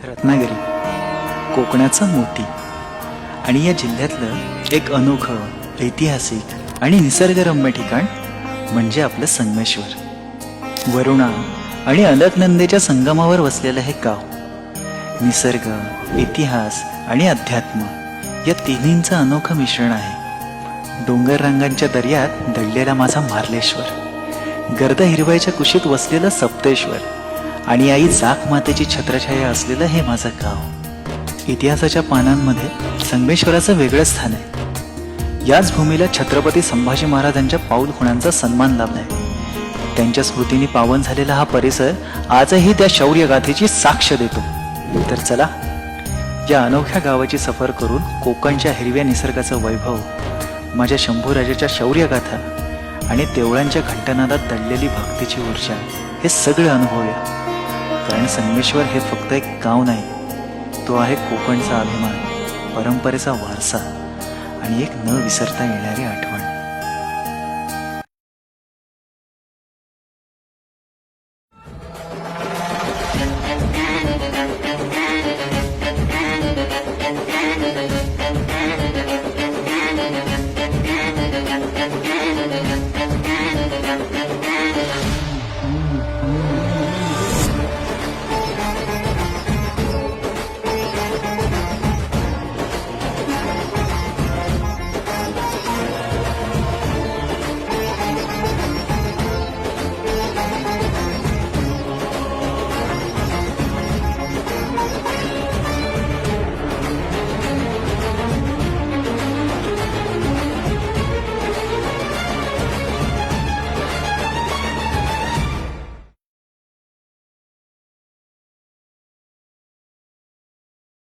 रत्नागिरी कोकणाचा मोती आणि या जिल्ह्यातलं एक अनोखं ऐतिहासिक आणि निसर्गरम्य ठिकाण म्हणजे आपलं संगमेश्वर. वरुणा आणि अलकनंदेच्या संगमावर वसलेलं हे गाव निसर्ग, इतिहास आणि अध्यात्म या तिन्हींचं अनोखं मिश्रण आहे. डोंगर रांगांच्या दर्यात दडलेला माझा मार्लेश्वर, गर्द हिरवाईच्या कुशीत वसलेलं सप्तेश्वर आणि आई जाक मातेची छत्रछाया असलेलं हे माझं गाव. इतिहासाच्या पानांमध्ये संगमेश्वराचं वेगळं स्थान आहे. याच भूमीला छत्रपती संभाजी महाराजांच्या पाऊलखुणांचा सन्मान लाभलाय. त्यांच्या स्मृतीने पावन झालेला हा परिसर आजही त्या शौर्यगाथेची साक्ष देतो. तर चला या अनोख्या गावाची सफर करून कोकणच्या हिरव्या निसर्गाचं वैभव, माझ्या शंभूराजाच्या शौर्यगाथा आणि देवळांच्या घंटनादात दडलेली भक्तीची ऊर्जा हे सगळं अनुभवूया. कारण संगमेश्वर हे फक्त एक गाव नाही, तो आहे कोकणचा अभिमान, परंपरेचा वारसा आणि एक न विसरता येणारी आठवण.